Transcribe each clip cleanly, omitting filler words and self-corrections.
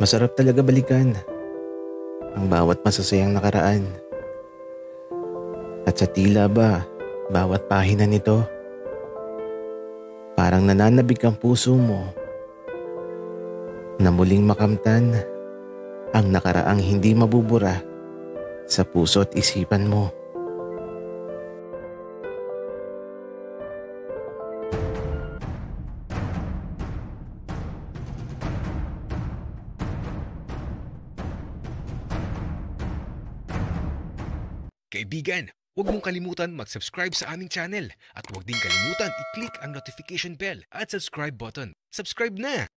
Masarap talaga balikan ang bawat masasayang nakaraan. At sa tila ba, bawat pahina nito, parang nananabik ang puso mo na muling makamtan ang nakaraang hindi mabubura sa puso at isipan mo. Kaibigan, huwag mong kalimutan mag-subscribe sa aming channel at huwag din kalimutan i-click ang notification bell at subscribe button. Subscribe na!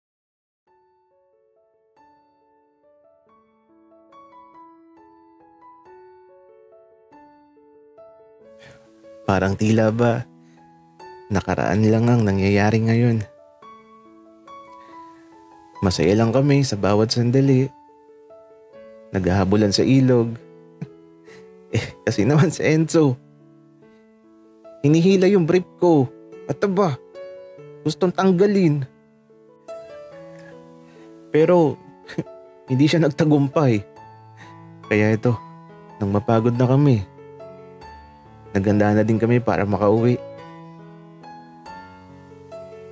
Parang tila ba, nakaraan lang ang nangyayari ngayon. Masaya lang kami sa bawat sandali. Naghahabulan sa ilog. Kasi naman si Enzo, hinihila yung brief ko. At aba, gustong tanggalin. Pero, hindi siya nagtagumpay. Kaya ito, nang mapagod na kami, naganda na din kami para makauwi.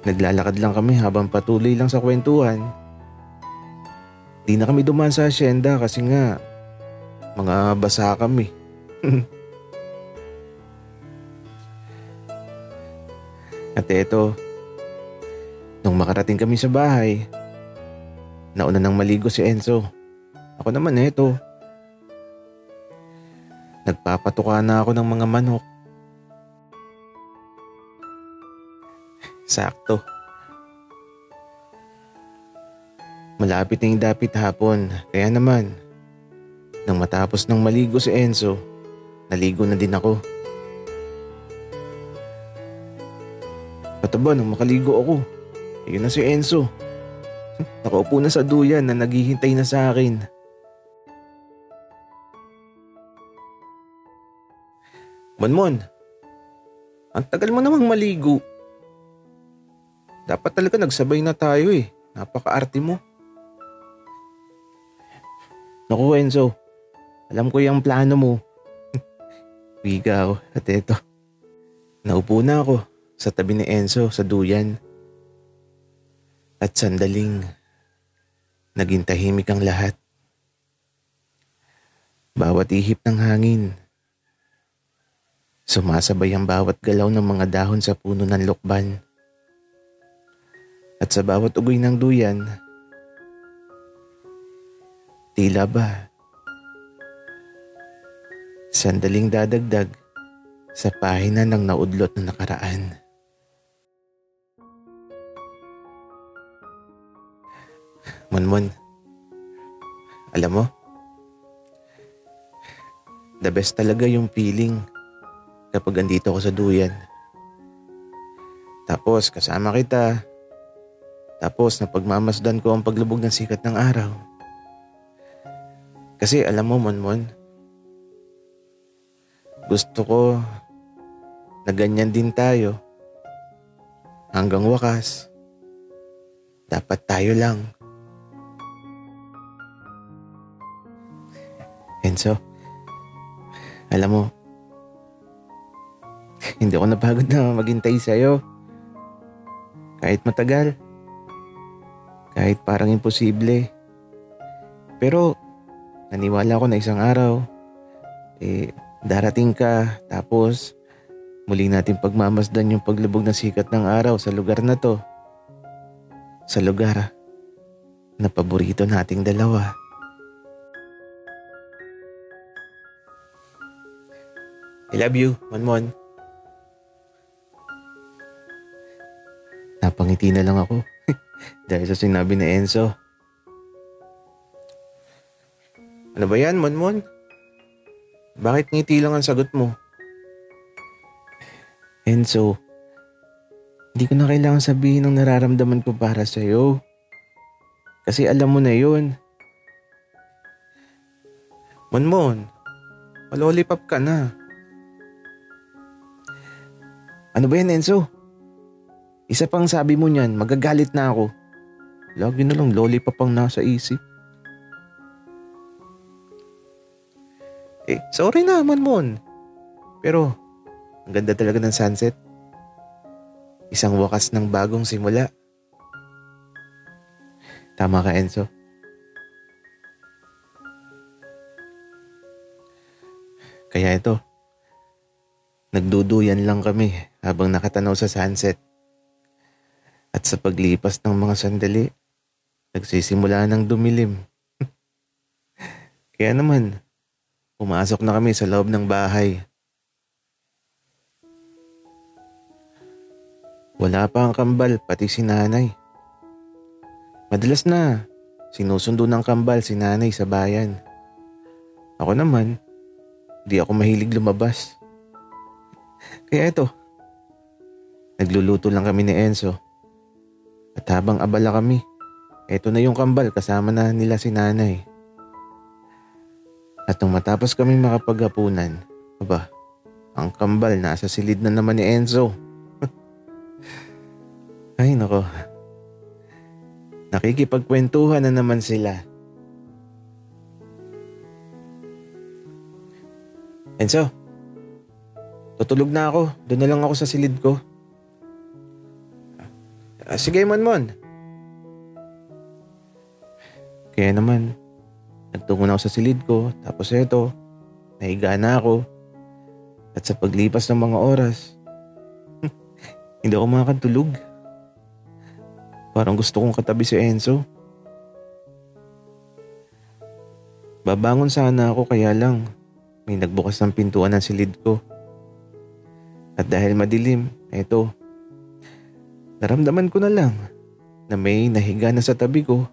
Naglalakad lang kami habang patuloy lang sa kwentuhan. Di na kami dumaan sa asyenda kasi nga, mga basa kami. At eto, nung makarating kami sa bahay, nauna nang maligo si Enzo. Ako naman eto, nagpapatuka na ako ng mga manok. Sakto. Malapit na yung dapit hapon, kaya naman, nang matapos ng maligo si Enzo, naligo na din ako. Pataba nang makaligo ako, ayun na si Enzo. Nakaupo na sa duyan na naghihintay na sa akin. Monmon, ang tagal mo namang maligo. Dapat talaga nagsabay na tayo eh. Napaka-arte mo. Naku Enzo, alam ko yung plano mo. Bigaw at eto. Naupo na ako sa tabi ni Enzo sa duyan. At sandaling naging tahimik ang lahat. Bawat ihip ng hangin, sumasabay ang bawat galaw ng mga dahon sa puno ng lokban. At sa bawat ugoy ng duyan, tila ba sandaling dadagdag sa pahina ng naudlot na nakaraan. Monmon, alam mo, the best talaga yung feeling kapag andito ako sa duyan. Tapos kasama kita. Tapos napagmamasdan ko ang paglubog ng sikat ng araw. Kasi alam mo Monmon, gusto ko na ganyan din tayo. Hanggang wakas, dapat tayo lang. Enzo, alam mo, hindi ako napagod na maghintay sa'yo. Kahit matagal, kahit parang imposible. Pero naniwala ako na isang araw, darating ka tapos muli natin pagmamasdan yung paglubog ng sikat ng araw sa lugar na to. Sa lugar na paborito nating dalawa. I love you, Monmon. Napangiti na lang ako dahil sa sinabi ni Enzo. Ano ba yan, Monmon? Bakit ngiti lang ang sagot mo? Enzo, hindi ko na kailangan sabihin ang nararamdaman ko para sa'yo. Kasi alam mo na yun. Monmon, palolipap ka na. Ano ba yan, Enzo? Isa pang sabi mo niyan, magagalit na ako. Lagi na lang lollipop ang nasa isip. Sorry na, Monmon. Pero, ang ganda talaga ng sunset. Isang wakas ng bagong simula. Tama ka, Enzo. Kaya ito, nagduduyan lang kami habang nakatanaw sa sunset. At sa paglipas ng mga sandali, nagsisimula ng dumilim. Kaya naman, pumasok na kami sa loob ng bahay. Wala pa ang kambal, pati si nanay. Madalas na, sinusundo ng kambal si nanay sa bayan. Ako naman, di ako mahilig lumabas. Kaya ito, nagluluto lang kami ni Enzo. At habang abala kami, eto na yung kambal kasama na nila si nanay. At nung matapos kami makapaghapunan, ang kambal nasa silid na naman ni Enzo. Ay nako, nakikipagkwentuhan na naman sila. Enzo, tutulog na ako. Doon na lang ako sa silid ko. Sige, Monmon. Kaya naman, nagtungo na ako sa silid ko. Tapos eto, nahiga na ako. At sa paglipas ng mga oras, hindi ako makakatulog. Parang gusto kong katabi si Enzo. Babangon sana ako kaya lang may nagbukas ng pintuan ng silid ko. At dahil madilim, eto, naramdaman ko na lang na may nahiga na sa tabi ko.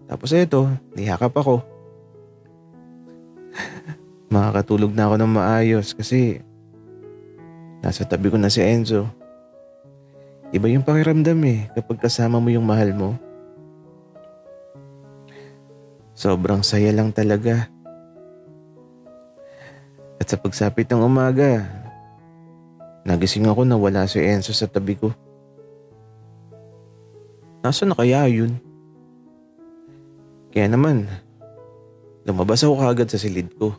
Tapos eto, nihakap ako. Makakatulog na ako ng maayos kasi nasa tabi ko na si Enzo. Iba yung pakiramdam kapag kasama mo yung mahal mo. Sobrang saya lang talaga. At sa pagsapit ng umaga, nagising ako na wala si Enzo sa tabi ko. Nasaan na kaya yun? Kaya naman, lumabas ako kaagad sa silid ko.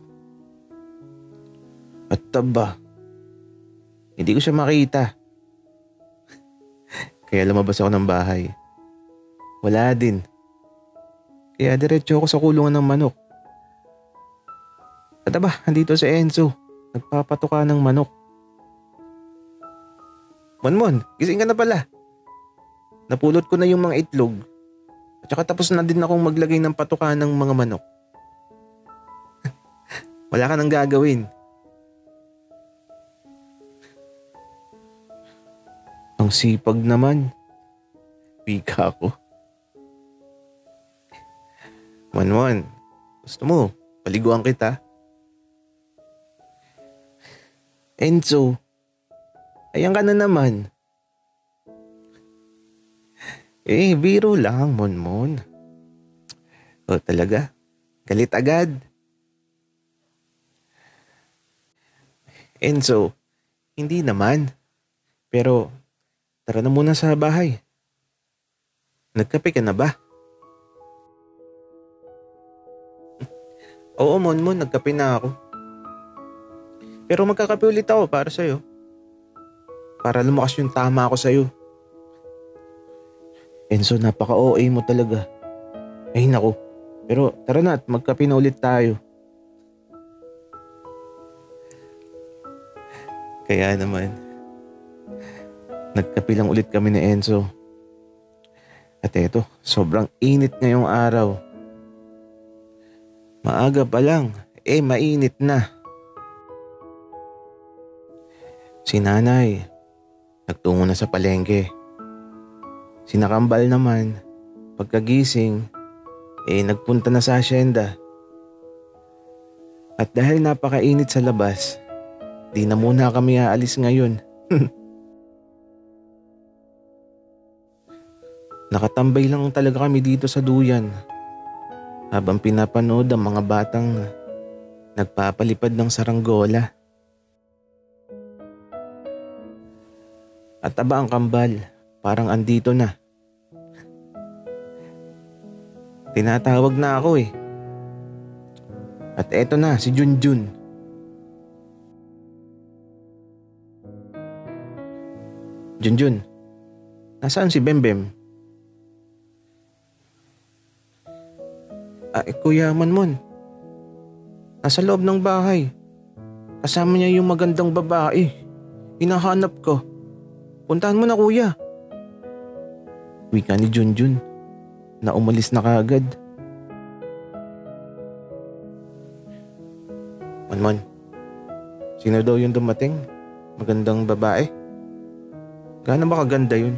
At taba, hindi ko siya makita. Kaya lumabas ako ng bahay. Wala din. Kaya diretso ako sa kulungan ng manok. At andito si Enzo. Nagpapatuka ng manok. Monmon, gising ka na pala. Napulot ko na yung mga itlog. At saka tapos na din akong maglagay ng patuka ng mga manok. Wala ka nang gagawin. Ang sipag naman. Pika ko. Monmon, gusto mo, paliguan kita? Enzo, ayan ka na naman. Biro lang, Monmon. O talaga? Galit agad? Enzo, hindi naman. Pero, tara na muna sa bahay. Nagkape ka na ba? Oo, Monmon, nagkape na ako. Pero magkakape ulit ako para sa'yo. Para lumakas yung tama ako sa'yo. Enzo, napaka-OA mo talaga. Ay naku. Pero tara na at magkape na ulit tayo. Kaya naman, nagkape lang ulit kami ni Enzo. At eto, sobrang init ngayong araw. Maaga pa lang, mainit na. Si nanay, nagtungo na sa palengke. Si nakambal naman, pagkagising, nagpunta na sa asyenda. At dahil napakainit sa labas, di na muna kami aalis ngayon. Nakatambay lang talaga kami dito sa duyan habang pinapanood ang mga batang nagpapalipad ng saranggola. At ang kambal, parang andito na. Tinatawag na ako At eto na, si Junjun. Junjun, nasaan si Bembem? Kuya Manmon, nasa loob ng bahay. Kasama niya yung magandang babae. Hinahanap ko. Puntahan mo na kuya. Wika ni Junjun na umalis na kaagad. Manmon, sino daw yung dumating? Magandang babae? Gaano ba kaganda yun?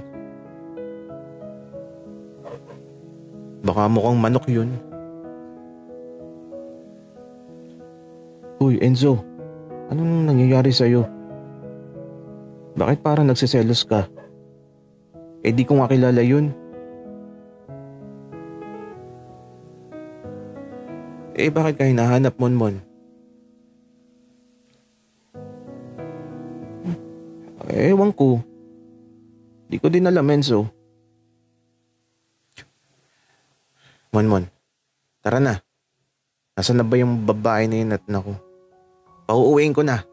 Baka mukhang manok yun. Uy, Enzo, anong nangyayari sa'yo? Bakit parang nagsiselos ka? Di ko nga kilala yun. Bakit ka hinahanap, Monmon? Ewan ko. Di ko din alam, Enzo. Monmon, tara na. Nasaan na ba yung babae na yun at naku? Pauuwiin ko na.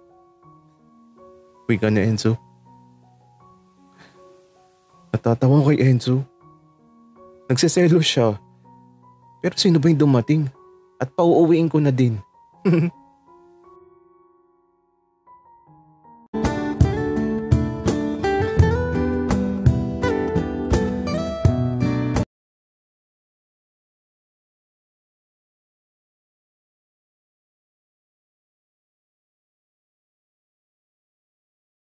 Uwi ka na, Enzo. Natatawa ko kay Enzo. Nagsiselo siya. Pero sino ba yung dumating? At pauuwiin ko na din.